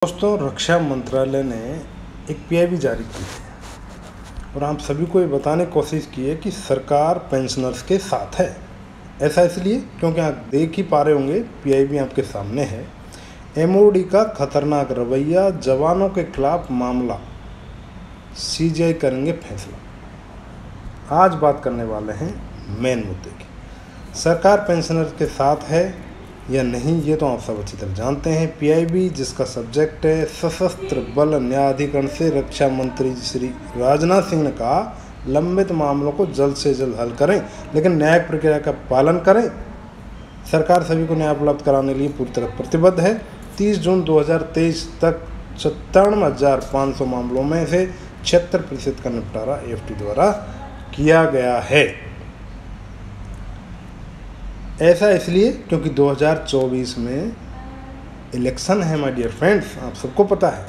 दोस्तों, रक्षा मंत्रालय ने एक पीआईबी जारी की है और आप सभी को ये बताने की कोशिश की है कि सरकार पेंशनर्स के साथ है। ऐसा इसलिए क्योंकि आप देख ही पा रहे होंगे, पीआईबी आपके सामने है। एमओडी का खतरनाक रवैया, जवानों के खिलाफ मामला, सीजीआई करेंगे फैसला। आज बात करने वाले हैं मेन मुद्दे की। सरकार पेंशनर्स के साथ है या नहीं, ये तो आप सब अच्छी तरह जानते हैं। पीआईबी जिसका सब्जेक्ट है सशस्त्र बल न्यायाधिकरण से रक्षा मंत्री श्री राजनाथ सिंह ने कहा, लंबित मामलों को जल्द से जल्द हल करें, लेकिन न्यायिक प्रक्रिया का पालन करें। सरकार सभी को न्याय उपलब्ध कराने के लिए पूरी तरह प्रतिबद्ध है। 30 जून 2023 तक 57,500 मामलों में से 76% का निपटारा एएफटी द्वारा किया गया है। ऐसा इसलिए क्योंकि 2024 में इलेक्शन है माय डियर फ्रेंड्स, आप सबको पता है।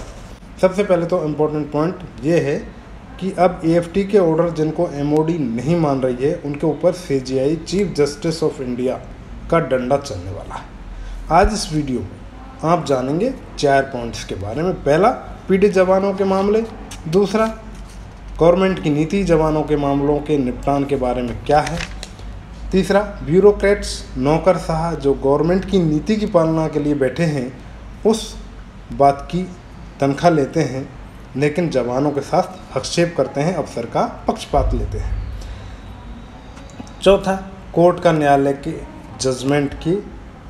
सबसे पहले तो इम्पोर्टेंट पॉइंट ये है कि अब एएफटी के ऑर्डर जिनको एमओडी नहीं मान रही है, उनके ऊपर CGI chief justice of India का डंडा चलने वाला है। आज इस वीडियो में आप जानेंगे 4 पॉइंट्स के बारे में। पहला, पीड़ित जवानों के मामले। दूसरा, गवर्नमेंट की नीति जवानों के मामलों के निपटान के बारे में क्या है। तीसरा, ब्यूरोक्रेट्स, नौकरशाह जो गवर्नमेंट की नीति की पालना के लिए बैठे हैं, उस बात की तनख्वाह लेते हैं लेकिन जवानों के साथ हस्तक्षेप करते हैं, अफसर का पक्षपात लेते हैं। चौथा, कोर्ट का न्यायालय के जजमेंट की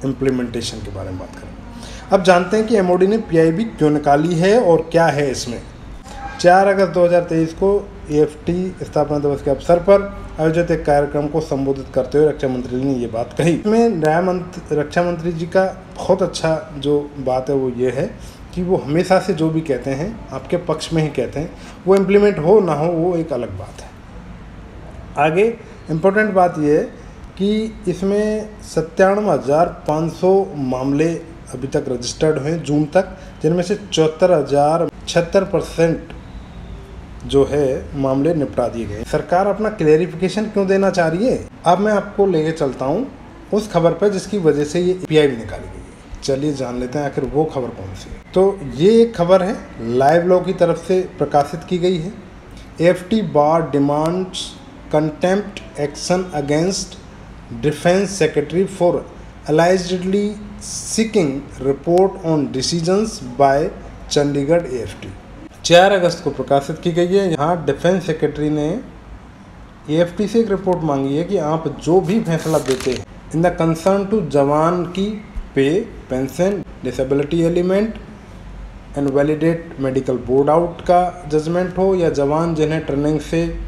इम्प्लीमेंटेशन के बारे में बात करें। अब जानते हैं कि एमओडी ने पीआईबी क्यों निकाली है और क्या है इसमें। 4 अगस्त 2023 को एएफटी स्थापना दिवस के अवसर पर आयोजित एक कार्यक्रम को संबोधित करते हुए रक्षा मंत्री ने ये बात कही। इसमें रक्षा मंत्री जी का बहुत अच्छा जो बात है वो ये है कि वो हमेशा से जो भी कहते हैं आपके पक्ष में ही कहते हैं, वो इम्प्लीमेंट हो ना हो वो एक अलग बात है। आगे इम्पोर्टेंट बात ये है कि इसमें 97,500 मामले अभी तक रजिस्टर्ड हुए जून तक, जिनमें से 74,076% जो है मामले निपटा दिए गए। सरकार अपना क्लेरिफिकेशन क्यों देना चाह रही है, अब मैं आपको लेके चलता हूँ उस खबर पर जिसकी वजह से ये पीआईबी निकाली गई है। चलिए जान लेते हैं आखिर वो खबर कौन सी है। तो ये एक खबर है, लाइव लॉ की तरफ से प्रकाशित की गई है। AFT bar demands contempt action against defence secretary for allegedly seeking report on decisions by Chandigarh AFT. 4 अगस्त को प्रकाशित की गई है। यहाँ डिफेंस सेक्रेटरी ने एएफटी से एक रिपोर्ट मांगी है कि आप जो भी फैसला देते हैं इन द कंसर्न टू जवान की पे, pension, disability element and validate medical board out का जजमेंट हो, या जवान जिन्हें ट्रेनिंग से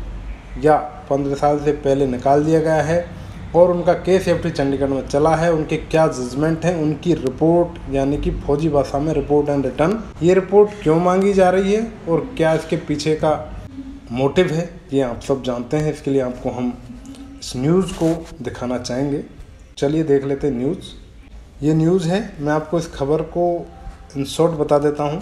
या 15 साल से पहले निकाल दिया गया है और उनका केस एएफटी चंडीगढ़ में चला है, उनके क्या जजमेंट हैं, उनकी रिपोर्ट, यानी कि फौजी भाषा में रिपोर्ट एंड रिटर्न। ये रिपोर्ट क्यों मांगी जा रही है और क्या इसके पीछे का मोटिव है, ये आप सब जानते हैं। इसके लिए आपको हम इस न्यूज़ को दिखाना चाहेंगे। चलिए देख लेते हैं न्यूज़। ये न्यूज़ है, मैं आपको इस खबर को इन शॉर्ट बता देता हूँ।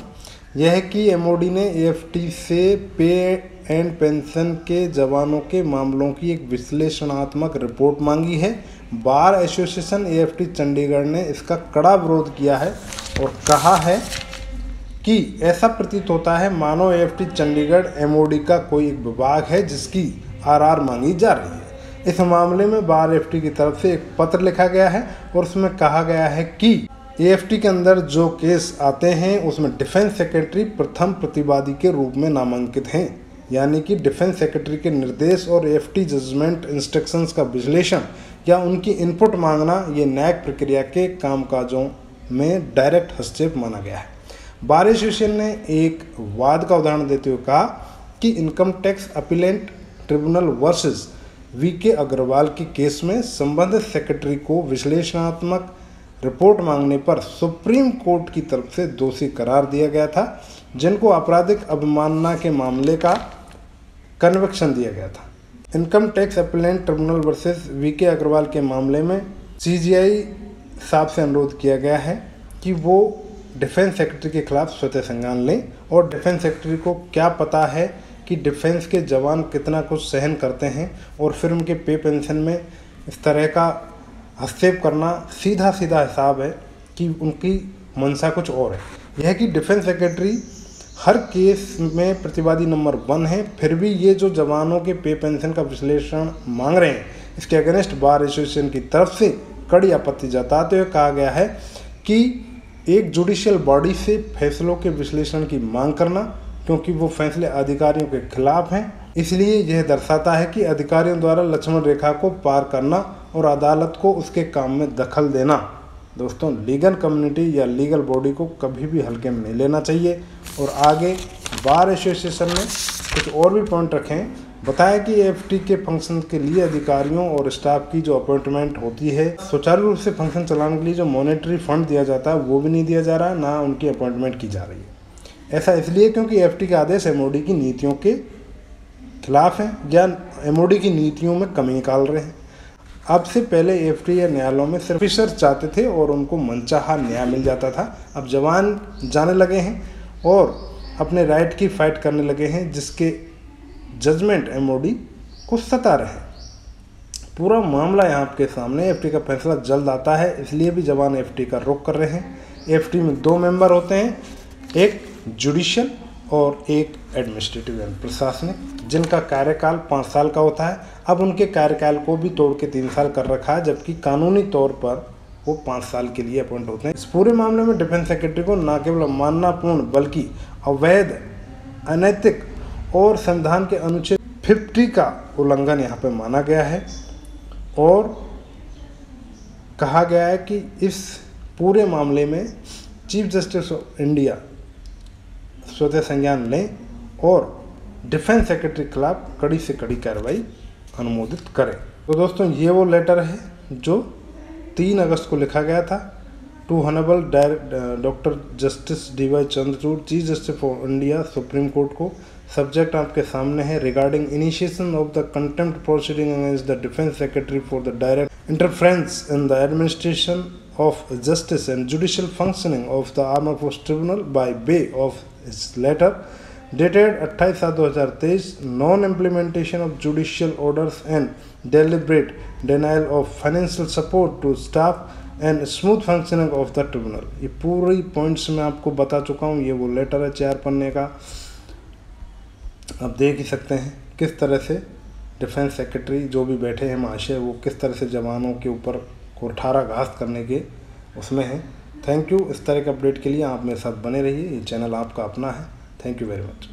यह है कि एमओडी ने एएफटी से पे एंड पेंशन के जवानों के मामलों की एक विश्लेषणात्मक रिपोर्ट मांगी है। बार एसोसिएशन एएफटी चंडीगढ़ ने इसका कड़ा विरोध किया है और कहा है कि ऐसा प्रतीत होता है मानो एएफटी चंडीगढ़ एमओडी का कोई एक विभाग है जिसकी आरआर मांगी जा रही है। इस मामले में बार एएफटी की तरफ से एक पत्र लिखा गया है और उसमें कहा गया है कि एएफटी के अंदर जो केस आते हैं उसमें डिफेंस सेक्रेटरी प्रथम प्रतिवादी के रूप में नामांकित हैं, यानी कि डिफेंस सेक्रेटरी के निर्देश और एएफटी जजमेंट इंस्ट्रक्शंस का विश्लेषण या उनकी इनपुट मांगना ये न्यायिक प्रक्रिया के कामकाजों में डायरेक्ट हस्तक्षेप माना गया है। बार एसोसिएशन ने एक वाद का उदाहरण देते हुए कहा कि income tax appellate tribunal versus VK Agarwal के केस में संबंधित सेक्रेटरी को विश्लेषणात्मक रिपोर्ट मांगने पर सुप्रीम कोर्ट की तरफ से दोषी करार दिया गया था, जिनको आपराधिक अवमानना के मामले का कन्विक्शन दिया गया था। Income tax appellate tribunal versus VK Agarwal के मामले में सीजीआई साहब से अनुरोध किया गया है कि वो डिफेंस सेक्रेटरी के खिलाफ स्वतः संज्ञान लें, और डिफेंस सेक्रेटरी को क्या पता है कि डिफेंस के जवान कितना कुछ सहन करते हैं, और फिर उनके पे पेंशन में इस तरह का हस्तक्षेप करना सीधा सीधा हिसाब है कि उनकी मंशा कुछ और है। यह कि डिफेंस सेक्रेटरी हर केस में प्रतिवादी नंबर 1 है, फिर भी ये जो जवानों के पे पेंशन का विश्लेषण मांग रहे हैं, इसके अगेंस्ट बार एसोसिएशन की तरफ से कड़ी आपत्ति जताते हुए कहा गया है कि एक जुडिशियल बॉडी से फैसलों के विश्लेषण की मांग करना, क्योंकि वो फैसले अधिकारियों के खिलाफ हैं, इसलिए यह दर्शाता है कि अधिकारियों द्वारा लक्ष्मण रेखा को पार करना और अदालत को उसके काम में दखल देना। दोस्तों, लीगल कम्युनिटी या लीगल बॉडी को कभी भी हल्के में नहीं लेना चाहिए। और आगे बार एसोसिएशन ने कुछ और भी पॉइंट रखे हैं। बताया कि एएफटी के फंक्शन के लिए अधिकारियों और स्टाफ की जो अपॉइंटमेंट होती है, सुचारू रूप से फंक्शन चलाने के लिए जो मॉनेटरी फंड दिया जाता है वो भी नहीं दिया जा रहा है, ना उनकी अपॉइंटमेंट की जा रही है। ऐसा इसलिए क्योंकि एएफटी के आदेश एमओडी की नीतियों के खिलाफ हैं या एमओडी की नीतियों में कमी निकाल रहे हैं। अब से पहले एएफटी या न्यायालयों में सिर्फ ऑफिसर जाते थे और उनको मनचाहा न्याय मिल जाता था। अब जवान जाने लगे हैं और अपने राइट की फाइट करने लगे हैं, जिसके जजमेंट एमओडी को सता रहे हैं। पूरा मामला यहाँ आपके सामने। एएफटी का फैसला जल्द आता है, इसलिए भी जवान एएफटी का रुख कर रहे हैं। एएफटी में 2 मेंबर होते हैं, एक जुडिशियल और एक एडमिनिस्ट्रेटिव यानी प्रशासनिक, जिनका कार्यकाल 5 साल का होता है। अब उनके कार्यकाल को भी तोड़ के 3 साल कर रखा है, जबकि कानूनी तौर पर वो 5 साल के लिए अपॉइंट होते हैं। इस पूरे मामले में डिफेंस सेक्रेटरी को न केवल अवमाननापूर्ण बल्कि अवैध, अनैतिक और संविधान के अनुच्छेद 50 का उल्लंघन यहाँ पे माना गया है और कहा गया है कि इस पूरे मामले में चीफ जस्टिस ऑफ इंडिया स्वतः संज्ञान लें और डिफेंस सेक्रेटरी के खिलाफ कड़ी से कड़ी कार्रवाई अनुमोदित करें। तो दोस्तों, ये वो लेटर है जो 3 अगस्त को लिखा गया था to honourable doctor justice DY Chandrachud, chief justice of India supreme court को। सब्जेक्ट आपके सामने है, regarding initiation of the contempt proceeding against the defence secretary for the direct interference in the administration of justice and judicial functioning of the Armed Forces Tribunal by way of his letter dated 28/7/2023, non-implementation of judicial orders and deliberate denial of financial support to staff and smooth functioning of the tribunal। ये पूरी points मैं आपको बता चुका हूँ। ये वो letter है 4 पन्ने का। आप देख ही सकते हैं किस तरह से डिफेंस सेक्रेटरी जो भी बैठे हैं महाशय, वो किस तरह से जवानों के ऊपर कुठारा घात करने के उसमें है। Thank you. इस तरह के अपडेट के लिए आप मेरे साथ बने रहिए। ये चैनल आपका अपना है। Thank you very much.